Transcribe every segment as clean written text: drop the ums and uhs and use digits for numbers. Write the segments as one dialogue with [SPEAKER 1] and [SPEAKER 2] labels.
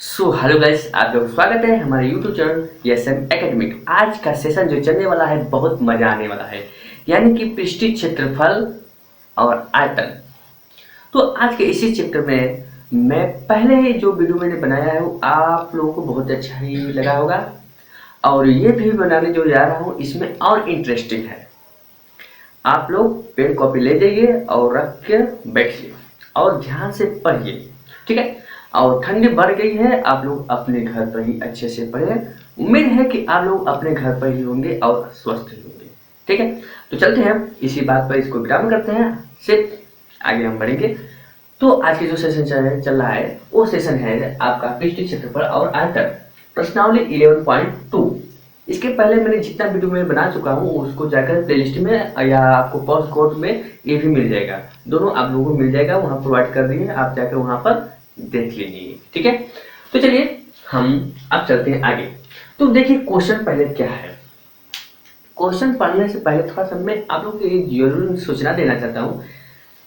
[SPEAKER 1] Hello guys, आप लोग स्वागत है हमारे यूट्यूब चैनल एसएम एकेडमिक। आज का सेशन जो चलने वाला है बहुत मजा आने वाला है, यानी कि पृष्ठीय क्षेत्रफल और आयतन। तो आज के इसी चैप्टर में मैं पहले ही जो वीडियो मैंने बनाया है वो आप लोगों को बहुत अच्छा ही लगा होगा, और ये भी बनाने जो जा रहा हूँ इसमें और इंटरेस्टिंग है। आप लोग पेन कॉपी ले जाइए और रख के बैठिए और ध्यान से पढ़िए, ठीक है। और ठंडी बढ़ गई है, आप लोग अपने घर पर ही अच्छे से पढ़ें। उम्मीद है कि आप लोग अपने घर पर ही होंगे और स्वस्थ ही होंगे, ठीक है। तो चलते हैं इसी बात पर, इसको विराम करते हैं, सिर्फ आगे हम बढ़ेंगे। तो आज की जो सेशन चल रहा है वो सेशन है आपका पृष्ठीय क्षेत्रफल और आयतन, प्रश्नावली 11.2। इसके पहले मैंने जितना वीडियो में बना चुका हूँ उसको जाकर प्लेलिस्ट में या आपको पॉज कोड में ये भी मिल जाएगा, दोनों आप लोगों को मिल जाएगा, वहाँ प्रोवाइड कर दिए, आप जाकर वहाँ पर देख लीजिए, ठीक है। तो चलिए हम अब चलते हैं आगे। तो देखिए क्वेश्चन पहले क्या है। क्वेश्चन पढ़ने से पहले थोड़ा सा मैं आप लोग को जरूर सूचना देना चाहता हूँ,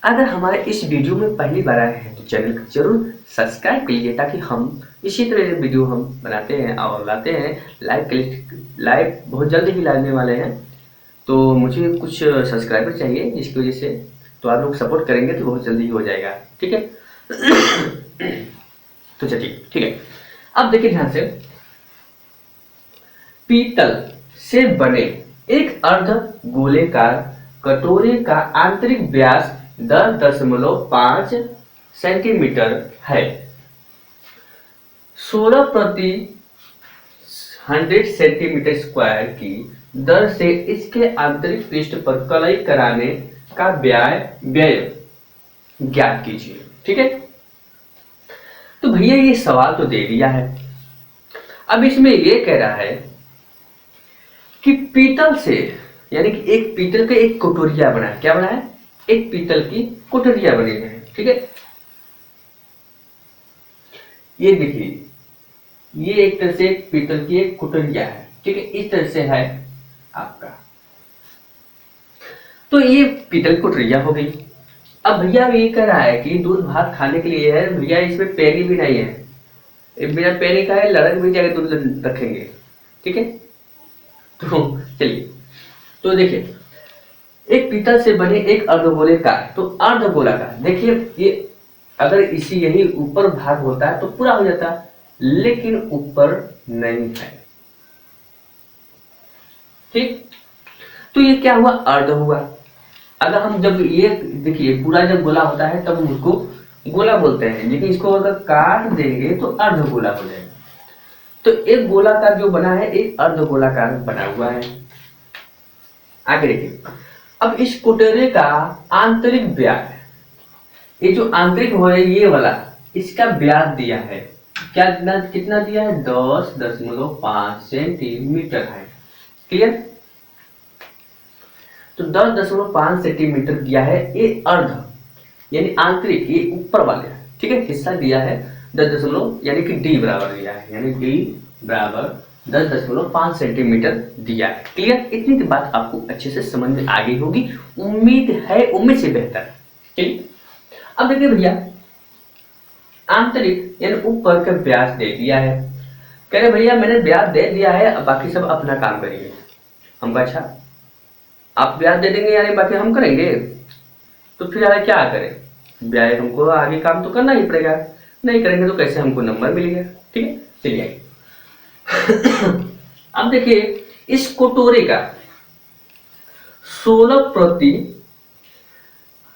[SPEAKER 1] अगर हमारे इस वीडियो में पहली बार आए हैं तो चैनल को जरूर सब्सक्राइब कीजिए, ताकि हम इसी तरह के वीडियो हम बनाते हैं और लाते हैं। लाइव बहुत जल्दी ही लाने वाले हैं, तो मुझे कुछ सब्सक्राइबर चाहिए, जिसकी वजह से तो आप लोग सपोर्ट करेंगे तो बहुत जल्दी ही हो जाएगा, ठीक है। तो चलिए ठीक है, अब देखिए ध्यान से। पीतल से बने एक अर्ध गोलेकार कटोरे का आंतरिक व्यास 10.5 सेंटीमीटर है। 16 प्रति 100 सेंटीमीटर स्क्वायर की दर से इसके आंतरिक पृष्ठ पर कलई कराने का व्यय ज्ञात कीजिए, ठीक है। तो भैया ये सवाल तो दे दिया है। अब इसमें ये कह रहा है कि पीतल से, यानी कि एक पीतल का एक कटोरिया बना है। क्या बना है? एक पीतल की कटोरिया बनी है, ठीक है। ये देखिए, ये एक तरह से एक पीतल की एक कटोरिया है, ठीक है, इस तरह से है आपका। तो ये पीतल की कटोरिया हो गई। अब भैया ये कह रहा है कि दूध भात खाने के लिए है भैया, इसमें पैनी भी नहीं है, बिना पैनी का है, लड़क भी जाके दूध रखेंगे, ठीक है। तो चलिए, तो देखिए एक पीतल से बने एक अर्धगोलाकार, तो अर्धगोलाकार देखिए, ये अगर इसी यही ऊपर भाग होता है तो पूरा हो जाता, लेकिन ऊपर नहीं है, ठीक। तो ये क्या हुआ? अर्ध हुआ। अगर हम जब ये देखिए पूरा जब गोला होता है तब हम उसको गोला बोलते हैं, लेकिन इसको अगर काट देंगे तो अर्ध गोला हो जाएगा। तो एक गोलाकार जो बना है एक अर्ध गोलाकार बना हुआ है। आगे देखिए, अब इस कटोरे का आंतरिक व्यास, ये जो आंतरिक हो है ये वाला, इसका व्यास दिया है, क्या कितना दिया है? 10.5 सेंटीमीटर है, क्लियर। तो 10.5 सेंटीमीटर दिया है, ये अर्ध यानी आंतरिक, ये ऊपर वाले, ठीक है, हिस्सा दिया है 10 यानी कि डी बराबर दिया है, यानी डी बराबर 10.5 सेंटीमीटर दिया है, क्लियर। इतनी तो बात आपको अच्छे से समझ में आ गई होगी, उम्मीद है, उम्मीद से बेहतर, ठीक। अब देखिए भैया, आंतरिक यानी ऊपर का व्यास दे दिया है, कह रहे भैया मैंने व्यास दे दिया है, अब बाकी सब अपना काम करिए। हम अच्छा, आप व्यास दे देंगे यानी बाकी हम करेंगे, तो फिर आगे क्या करें? ब्याज हमको आगे काम तो करना ही पड़ेगा, नहीं करेंगे तो कैसे हमको नंबर मिलेगा, ठीक है। चलिए अब देखिए, इस कटोरे का 16 प्रति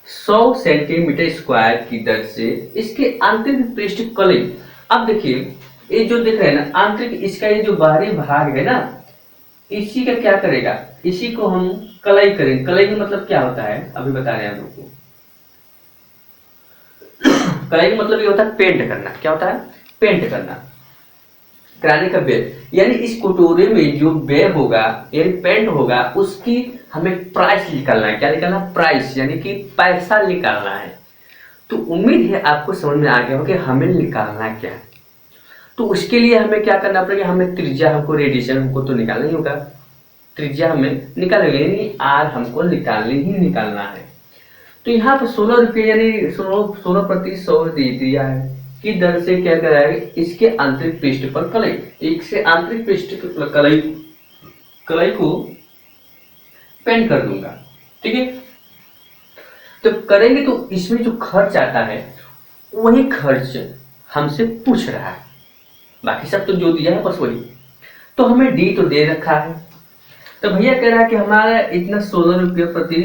[SPEAKER 1] 100 सेंटीमीटर स्क्वायर की दर से इसके आंतरिक पृष्ठ कलई। अब देखिए ये जो देख रहे हैं ना आंतरिक, इसका ये जो बाहरी भाग है ना, इसी का क्या करेगा? इसी को हम कलई करेंगे। कलई का मतलब क्या होता है अभी बता रहे हैं आप लोग को। कलई का मतलब ये होता है पेंट करना। क्या होता है? पेंट करना, कराने का व्यय, यानी इस कटोरे में जो व्यय होगा यानी पेंट होगा, उसकी हमें प्राइस निकालना है। क्या निकालना? प्राइस, यानी कि पैसा निकालना है। तो उम्मीद है आपको समझ में आ गया हो कि हमें निकालना क्या है। तो उसके लिए हमें क्या करना पड़ेगा? हमें त्रिज्या, हमको रेडियशन हमको तो निकालना ही होगा, त्रिज्या हमें निकालेंगे, यानी आर हमको निकालना है। तो यहाँ पर 16 रुपये यानी 16 प्रति 100 दे दिया है, की दर से क्या कराएगा, इसके आंतरिक पृष्ठ पर कलई, एक से आंतरिक पृष्ठ पर कलई कलई को पेंट कर दूंगा। ठीक है, तो करेंगे तो इसमें जो खर्च आता है वही खर्च हमसे पूछ रहा है, बाकी सब तो जो दिया है बस वही। तो हमें डी तो दे रखा है, तो भैया कह रहा है कि हमारा इतना 16 रुपये प्रति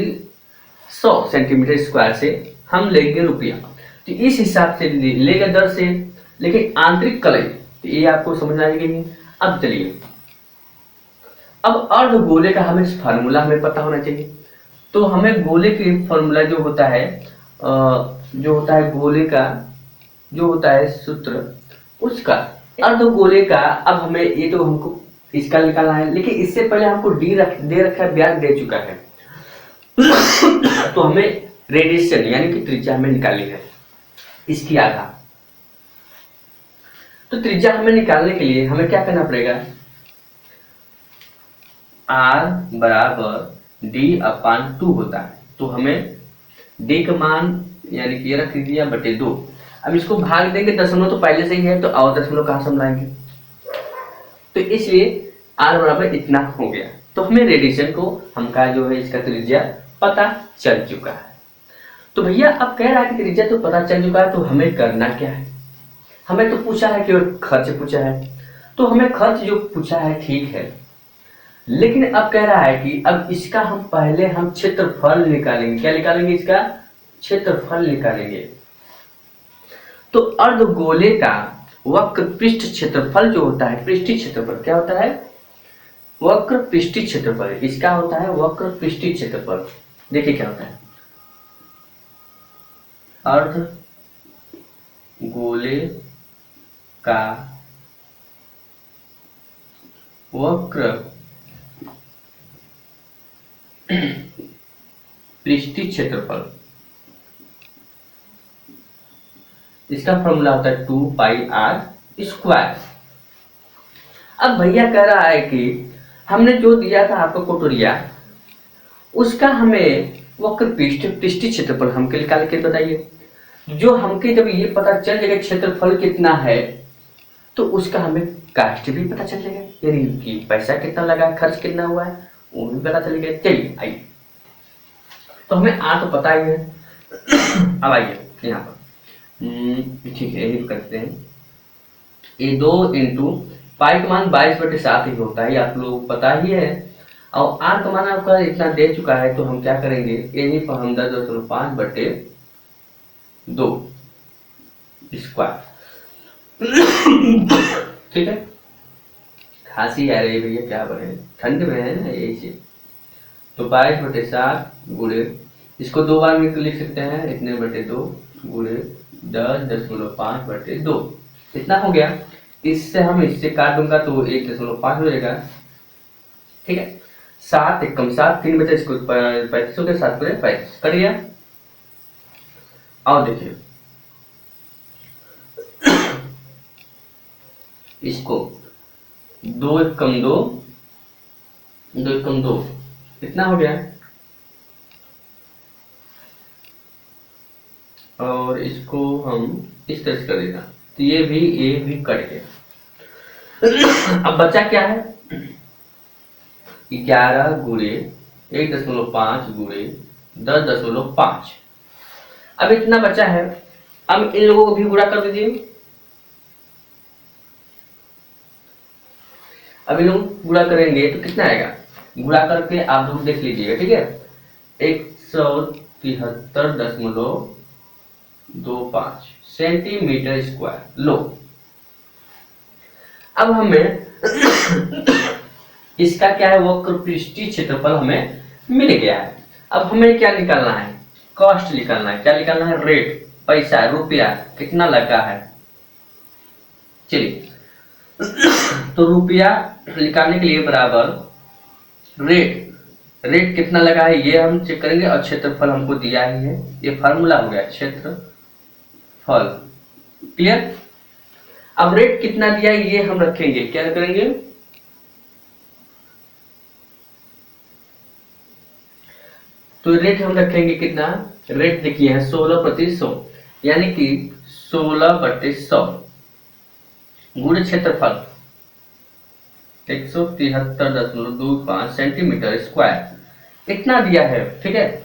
[SPEAKER 1] 100 सेंटीमीटर स्क्वायर से हम लेंगे रुपया, तो इस हिसाब से लेगा दर से, लेकिन आंतरिक कलई तो ये आपको समझ आ जाएगी। अब चलिए, अब अर्ध गोले का हमें फार्मूला हमें पता होना चाहिए। तो हमें गोले की फार्मूला जो होता है गोले का जो होता है सूत्र, उसका अर्ध गोले का, अब हमें ये तो हमको इसका निकालना है, लेकिन इससे पहले हमको दे रखा है, ब्याज दे चुका है। तो हमें रेडिएशन यानी कि त्रिज्या हमें निकालनी है इसकी आधा। तो त्रिज्या हमें निकालने के लिए हमें क्या करना पड़ेगा, R बराबर D/2 होता है। तो हमें D का मान यानी कि ये रख दिया बटे 2। अब इसको भाग देंगे, दशमलव तो पहले से ही है, तो और दशमलव कहाँ से हम लाएंगे, तो इसलिए R बराबर इतना हो गया। तो हमें रेडिएशन को हमका जो है इसका त्रिज्या पता चल चुका है। तो भैया अब कह रहा है कि त्रिज्या तो पता चल चुका है, तो हमें करना क्या है, हमें तो पूछा है कि खर्च पूछा है, तो हमें खर्च जो पूछा है ठीक है, लेकिन अब कह रहा है कि अब इसका हम पहले क्षेत्रफल निकालेंगे। क्या निकालेंगे, इसका क्षेत्रफल निकालेंगे। तो अर्धगोले का वक्र पृष्ठ क्षेत्रफल जो होता है, पृष्ठीय क्षेत्रफल क्या होता है, वक्र पृष्ठीय क्षेत्रफल, इसका होता है वक्र पृष्ठीय क्षेत्रफल। देखिए क्या होता है, अर्धगोले का वक्र पृष्ठीय क्षेत्रफल, इसका फॉर्मूला होता है 2πr²। अब भैया कह रहा है कि हमने जो दिया था आपको कोटोरिया, उसका हमें वक्र पृष्ठीय क्षेत्रफल हमके निकाल के बताइए। जो हमके जब ये पता चल जाएगा क्षेत्रफल कितना है, तो उसका हमें कास्ट भी पता चल जाएगा, यानी कि पैसा कितना लगा, खर्च कितना हुआ है, वो भी पता चल गया। चलिए आइए, तो हमें तो पता ही है। अब आइए यहाँ पर, ठीक है, यही करते हैं। ये 2 इंटू पाई का मान 22/7 ही होता है, आप लोग पता ही है, और आर का मान आपका इतना दे चुका है, तो हम क्या करेंगे, यही पर हम 10.5/2 स्क्वायर। ठीक है, खांसी आ रही है भैया, क्या बने, ठंड में है ना यही चीज। तो 22/7 गुणे, इसको 2 बार में लिख सकते हैं, इतने बटे 2 गुणे 10.5/2, इतना हो गया। इससे हम इससे काट दूंगा तो 1.5 हो जाएगा। ठीक है, 7 एकम 7, 3 बचे, इसको 35 हो गया, 7 पूरे 35 कट गया। और देखिए इसको 2 एकम 2, 2 एकम 2, इतना हो गया। और इसको हम इस तरह से कर देगा, तो ये भी कट गया। अब बचा क्या है, 11 गुणे 1.5 गुणे 10.5। अब इतना बचा है, अब इन लोगों को भी गुणा कर दीजिए। अब इन लोग गुणा करेंगे तो कितना आएगा, गुणा करके आप लोग देख लीजिएगा। ठीक है, 173.25 सेंटीमीटर स्क्वायर लो। अब हमें इसका क्या है, वक्र पृष्ठीय क्षेत्रफल हमें मिल गया है। अब हमें क्या निकालना है, कॉस्ट निकालना है। क्या निकालना है, रेट, पैसा, रुपया कितना लगा है। चलिए, तो रुपया निकालने के लिए बराबर रेट कितना लगा है ये हम चेक करेंगे, और क्षेत्रफल हमको दिया ही है, ये फार्मूला हो गया क्षेत्रफल। क्लियर, अब रेट कितना दिया है ये हम रखेंगे, क्या करेंगे, तो रेट हम रखेंगे कितना, रेट देखिए है 16/100, यानी कि 16/100 गुण क्षेत्रफल 173.25 सेंटीमीटर स्क्वायर इतना दिया है। ठीक है,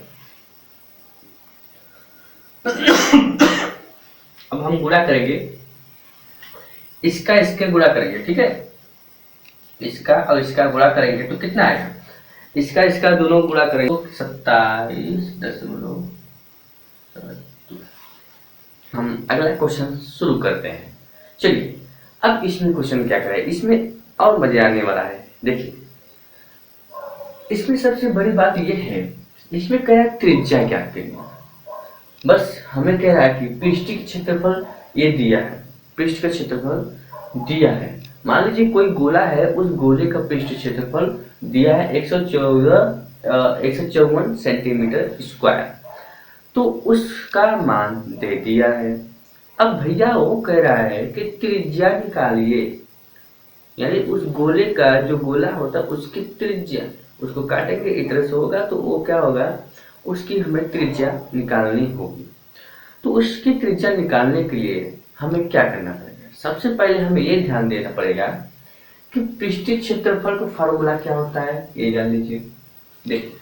[SPEAKER 1] अब हम गुणा करेंगे, इसका इसके गुणा करेंगे। ठीक है, इसका और इसका गुणा करेंगे तो कितना आएगा, इसका इसका दोनों गुणा करेंगे तो 27.72। हम अगला क्वेश्चन शुरू करते हैं। चलिए, अब इसमें क्वेश्चन क्या करें, इसमें और मजा आने वाला है। देखिए, इसमें सबसे बड़ी बात यह है, इसमें क्या त्रिज्या ज्ञात करनी है। बस हमें कह रहा है कि पृष्ठ का क्षेत्रफल ये दिया है, पृष्ठ का क्षेत्रफल दिया है। मान लीजिए कोई गोला है, उस गोले का पृष्ठ क्षेत्रफल दिया है 154 सेंटीमीटर स्क्वायर, तो उसका मान दे दिया है। अब भैया वो कह रहा है कि त्रिज्या निकालिए, यानी उस गोले का जो गोला होता है उसकी त्रिज्या, उसको काटेंगे इस तरह से होगा तो वो क्या होगा, उसकी हमें त्रिज्या निकालनी होगी। तो उसकी त्रिज्या निकालने के लिए हमें क्या करना पड़ेगा, सबसे पहले हमें ये ध्यान देना पड़ेगा कि पृष्ठीय क्षेत्रफल का फॉर्मूला क्या होता है, ये जान लीजिए। देखिए,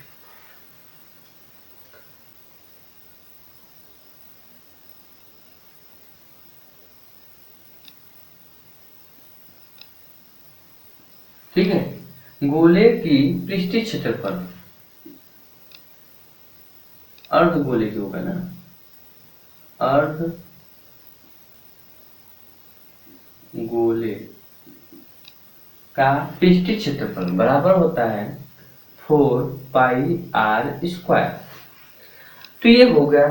[SPEAKER 1] ठीक है, गोले की पृष्ठीय क्षेत्रफल अर्ध गोले की होगा ना, अर्ध गोले का पृष्ठीय क्षेत्रफल बराबर होता है 4πr²। तो ये हो गया,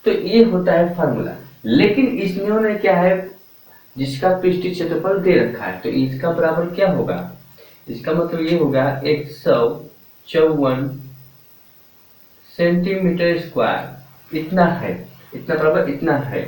[SPEAKER 1] तो ये होता है फार्मूला। लेकिन इसमें उन्होंने क्या है, जिसका पृष्ठीय क्षेत्रफल दे रखा है, तो इसका बराबर क्या होगा, इसका मतलब ये होगा 154 सेंटीमीटर स्क्वायर, इतना है, इतना बराबर इतना है।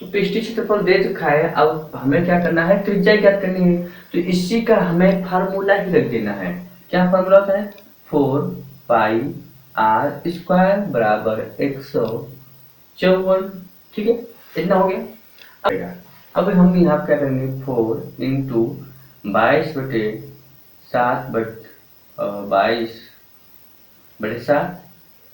[SPEAKER 1] तो पृष्ठीय क्षेत्रफल दे रखा है, अब हमें क्या करना है, त्रिज्या ज्ञात करनी है। तो इसी का हमें फार्मूला ही रख देना है। क्या फार्मूला होता है, 4πr² बराबर 154। ठीक है, इतना हो गया। अब हम यहाँ क्या करेंगे, 4 इंटू 22/7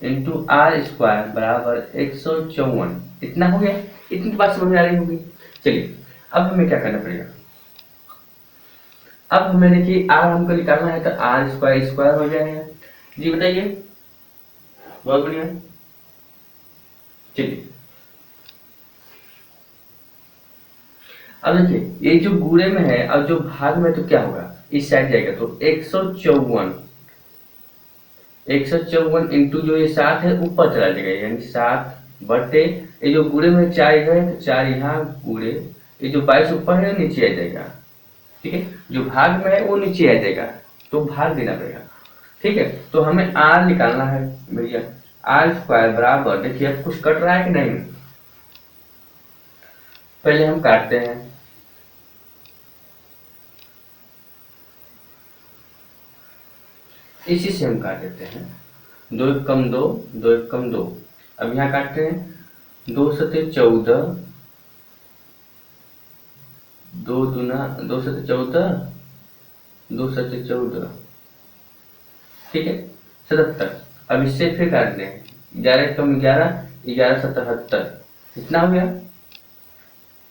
[SPEAKER 1] इंटू r² बराबर 154, इतना हो गया। इतनी बात समझ में आ रही होगी। चलिए, अब हमें क्या करना पड़ेगा, अब हमें देखिए r हमको निकालना है, तो r² स्क्वायर हो जाएगा। जी बताइए, बहुत बढ़िया। चलिए, अब देखिए ये जो गुणे में है और जो भाग में, तो क्या होगा, इस साइड जाएगा तो 154 इंटू जो ये 7 है ऊपर चला जाएगा, यानी 7 ये जो गुणे में 4 इधर है तो 4 यहाँ गुणे, ये जो 22 ऊपर है नीचे आ जाएगा। ठीक है, जो भाग में है वो नीचे आ जाएगा, तो भाग देना पड़ेगा। ठीक है, तो हमें r निकालना है भैया, r² बराबर, देखिए अब कुछ कट रहा है कि नहीं, पहले हम काटते हैं। इसी से हम काट देते हैं, 2 1 कम 2, 2 1 कम 2। अब यहाँ काटते हैं, 2 सते 14, 2 दूना 2 सते 14, 2 सते 14, ठीक है 77। अब इससे फिर काट दें, 11 कम 11, 11 77, इतना हो गया,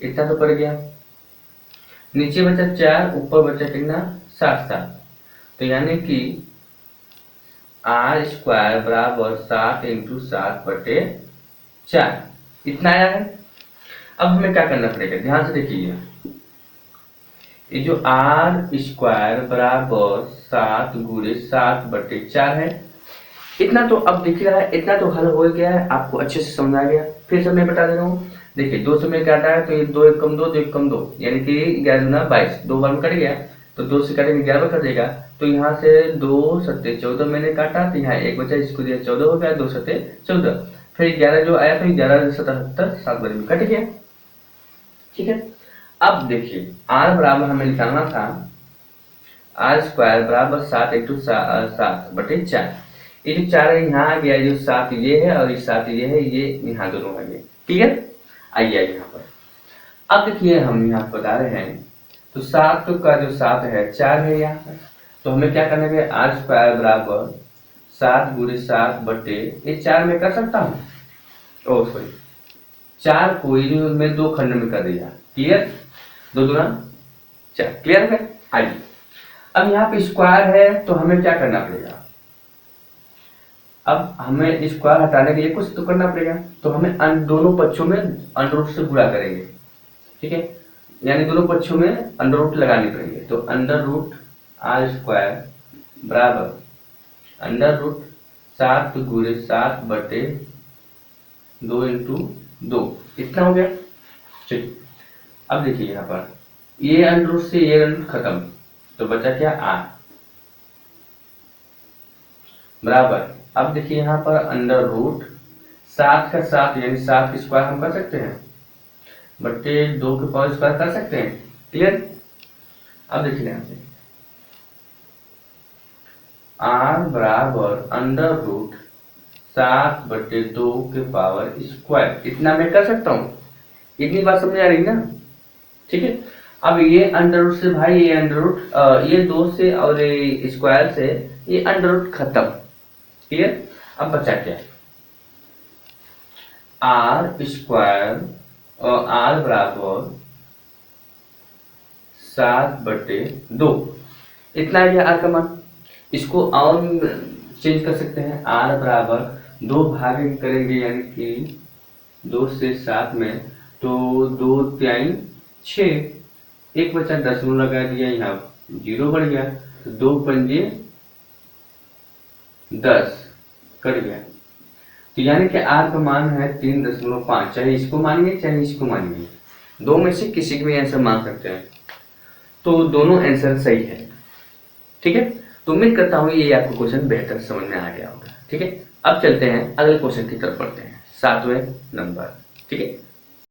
[SPEAKER 1] इतना तो पड़ गया। नीचे बचा 4, ऊपर बचा कितना 7। तो यानी कि r² बराबर 7 इंटू 7/4, इतना आया है। अब हमें क्या करना पड़ेगा, ध्यान से देखिए, ये जो r² बराबर 7 गुणे 7/4 है, इतना तो अब दिख रहा है, इतना तो हल हो गया है, आपको अच्छे से समझ आ गया। फिर से मैं बता दे रहा हूँ, देखिए 2 से मैं काटा है तो ये 2 1 कम 2, 2 1 कम 2, यानी कि 11 दूना 22, 2 बार में कट गया, तो 2 से काटेंगे 11 बार कट जाएगा। तो यहाँ से 2 सत्ते 14 मैंने काटा, तो यहाँ 1 बचा, इसको दिया 14 हो गया, 2 सत्ते 14, फिर 11 जो आया तो 11 77, 7 बार में कट गया। ठीक है, अब देखिए r बराबर हमें निकालना था, r² बराबर 7 इंटू 7/4। ये जो 4 है यहाँ आ गया, जो 7 ये है और ये 7 ये है, ये यहाँ दोनों आ गए। ठीक है, आइए यहाँ पर अब देखिए हम यहाँ पर बता रहे हैं, तो 7 का जो 7 है 4 है यहाँ पर, तो हमें क्या करना है, आर स्क्वायर बराबर 7 गुणे 7 बटे ये 4 में कर सकता हूँ, ओ सॉरी 4 को मैं 2 खंड में कर दिया, क्लियर, 2 दूना 4, क्लियर है। आइए अब यहाँ पे स्क्वायर है तो हमें क्या करना पड़ेगा, अब हमें स्क्वायर हटाने के लिए कुछ तो करना पड़ेगा, तो हमें दोनों पक्षों में अंडर रूट से गुणा करेंगे, ठीक है, यानी दोनों पक्षों में अंडर रूट लगानी पड़ेंगे, तो अंडर रूट आर स्क्वायर बराबर अंडर रूट 7 गुणे 7 बटे 2 इंटू 2, इतना हो गया, ठीक। अब देखिए यहाँ पर ये अंडर रूट से ये अंडर रूट खत्म, तो बचा क्या, आर बराबर, अब देखिए यहाँ पर अंडर रूट 7 का 7 यानी 7 की स्क्वायर हम कर सकते हैं, बटे 2 के पावर स्क्वायर कर सकते हैं, क्लियर। अब देखिए यहाँ से आर बराबर अंडर रूट 7 बटे 2 के पावर स्क्वायर, इतना मैं कर सकता हूँ, इतनी बात समझ आ रही ना, ठीक है। अब ये अंडर रूट से भाई ये अंडर रूट ये 2 से और ये स्क्वायर से ये अंडर रूट खत्म, क्लियर। अब बचा क्या, आर स्क्वायर और आर बराबर 7 बटे 2, इतना है आर का मान। इसको और चेंज कर सकते हैं, आर बराबर 2 भाग करेंगे यानी कि 2 से 7 में, तो 2 3 6, एक बचा दशमलव लगा दिया, यहाँ 0 बढ़ गया, तो 2 पंजे 10 कट गया, तो यानी कि आर का मान है 3.5, चाहे इसको मानिए चाहे इसको मानिए, 2 में से किसी को भी आंसर मान सकते हैं, तो दोनों आंसर सही है, ठीक है। तो उम्मीद करता हूँ ये आपको क्वेश्चन बेहतर समझ में आ गया होगा, ठीक है। अब चलते हैं अगले क्वेश्चन की तरफ बढ़ते हैं, 7वें नंबर, ठीक है।